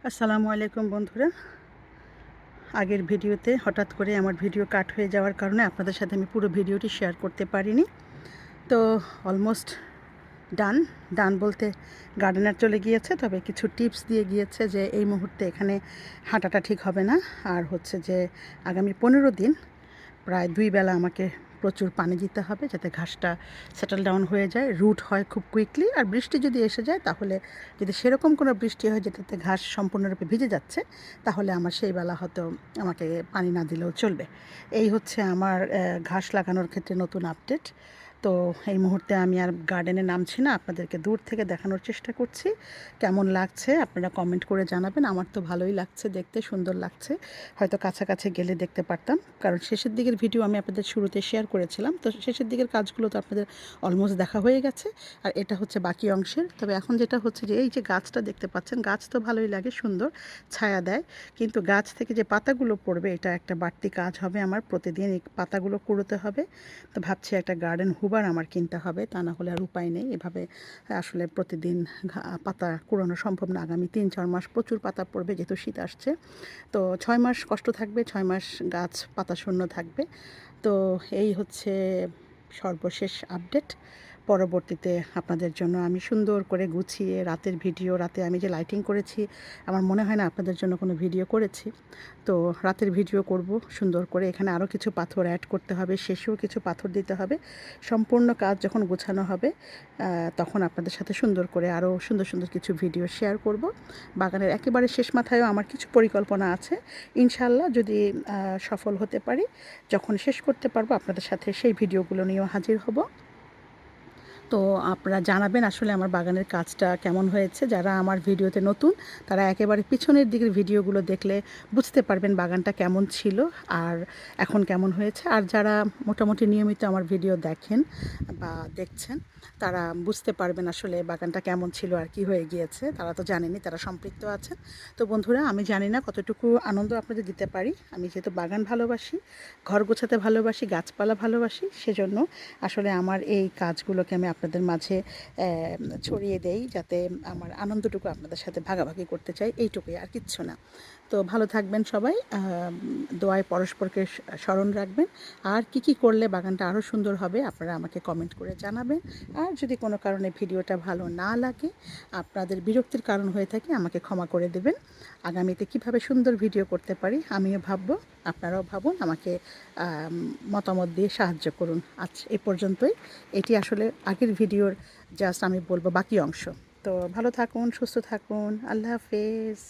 আসসালামু আলাইকুম বন্ধুরা। আগের ভিডিওতে হঠাৎ করে আমার ভিডিও কাট হয়ে যাওয়ার কারণে আপনাদের সাথে আমি পুরো ভিডিওটি শেয়ার করতে পারিনি। তো অলমোস্ট ডান ডান বলতে গার্ডেনার চলে গিয়েছে, তবে কিছু টিপস দিয়ে গিয়েছে যে এই মুহূর্তে এখানে হাঁটাটা ঠিক হবে না, আর হচ্ছে যে আগামী 15 দিন প্রায় 2 বেলা আমাকে প্রচুর পানি দিতে হবে যাতে ঘাসটা সেটেল ডাউন হয়ে যায়, রুট হয় খুব কুইকলি। আর বৃষ্টি যদি এসে যায়, তাহলে যদি সেরকম কোনো বৃষ্টি হয় যেটাতে ঘাস সম্পূর্ণরূপে ভিজে যাচ্ছে, তাহলে আমার সেই বেলা হয়তো আমাকে পানি না দিলেও চলবে। এই হচ্ছে আমার ঘাস লাগানোর ক্ষেত্রে নতুন আপডেট। তো এই মুহূর্তে আমি আর গার্ডেনে নামছি না, আপনাদেরকে দূর থেকে দেখানোর চেষ্টা করছি। কেমন লাগছে আপনারা কমেন্ট করে জানাবেন। আমার তো ভালোই লাগছে, দেখতে সুন্দর লাগছে। হয়তো কাছাকাছি গেলে দেখতে পারতাম, কারণ শেষের দিকের ভিডিও আমি আপনাদের শুরুতে শেয়ার করেছিলাম। তো শেষের দিকের কাজগুলো তো আপনাদের অলমোস্ট দেখা হয়ে গেছে, আর এটা হচ্ছে বাকি অংশের। তবে এখন যেটা হচ্ছে যে এই যে গাছটা দেখতে পাচ্ছেন, গাছ তো ভালোই লাগে, সুন্দর ছায়া দেয়, কিন্তু গাছ থেকে যে পাতাগুলো পড়বে এটা একটা বাড়তি কাজ হবে আমার। প্রতিদিন এই পাতাগুলো কুড়োতে হবে। তো ভাবছি একটা গার্ডেন হুবার আমার কিনতে হবে, তা না হলে আর উপায় নেই। এভাবে আসলে প্রতিদিন পাতা কুড়ানো সম্ভব না। আগামী 3-4 মাস প্রচুর পাতা পড়বে, যেহেতু শীত আসছে। তো 6 মাস কষ্ট থাকবে, 6 মাস গাছ পাতা শূন্য থাকবে। তো এই হচ্ছে সর্বশেষ আপডেট। পরবর্তীতে আপনাদের জন্য আমি সুন্দর করে গুছিয়ে রাতের ভিডিও, রাতে আমি যে লাইটিং করেছি, আমার মনে হয় না আপনাদের জন্য কোনো ভিডিও করেছি। তো রাতের ভিডিও করব সুন্দর করে। এখানে আরও কিছু পাথর অ্যাড করতে হবে, শেষেও কিছু পাথর দিতে হবে। সম্পূর্ণ কাজ যখন গোছানো হবে, তখন আপনাদের সাথে সুন্দর করে আরও সুন্দর সুন্দর কিছু ভিডিও শেয়ার করব। বাগানের একেবারে শেষ মাথায়ও আমার কিছু পরিকল্পনা আছে। ইনশাআল্লাহ যদি সফল হতে পারি, যখন শেষ করতে পারবো আপনাদের সাথে সেই ভিডিওগুলো নিয়েও হাজির হব। তো আপনারা জানাবেন আসলে আমার বাগানের কাজটা কেমন হয়েছে। যারা আমার ভিডিওতে নতুন, তারা একেবারে পিছনের দিকের ভিডিওগুলো দেখলে বুঝতে পারবেন বাগানটা কেমন ছিল আর এখন কেমন হয়েছে। আর যারা মোটামুটি নিয়মিত আমার ভিডিও দেখেন বা দেখছেন, তারা বুঝতে পারবেন আসলে বাগানটা কেমন ছিল আর কি হয়ে গিয়েছে। তারা তো জানেনই, তারা সম্পৃক্ত আছেন। তো বন্ধুরা, আমি জানি না কতটুকু আনন্দ আপনাদের দিতে পারি। আমি যেহেতু বাগান ভালোবাসি, ঘর গোছাতে ভালোবাসি, গাছপালা ভালোবাসি, সেজন্য আসলে আমার এই কাজগুলোকে আমি আপনাদের মাঝে ছড়িয়ে দেই, যাতে আমার আনন্দটুকু আপনাদের সাথে ভাগাভাগি করতে চাই, এইটুকুই, আর কিচ্ছু না। তো ভালো থাকবেন সবাই, দোয়ায় পরস্পরকে স্মরণ রাখবেন। আর কি কি করলে বাগানটা আরও সুন্দর হবে আপনারা আমাকে কমেন্ট করে জানাবেন। আর যদি কোনো কারণে ভিডিওটা ভালো না লাগে, আপনাদের বিরক্তির কারণ হয়ে থাকে, আমাকে ক্ষমা করে দেবেন। আগামীতে কিভাবে সুন্দর ভিডিও করতে পারি আমিও ভাববো, আপনারাও ভাবুন, আমাকে মতামত দিয়ে সাহায্য করুন। আজ এ পর্যন্তই। এটি আসলে আগের ভিডিওর জাস্ট আমি বলবো বাকি অংশ। তো ভালো থাকুন, সুস্থ থাকুন, আল্লাহ হাফেজ।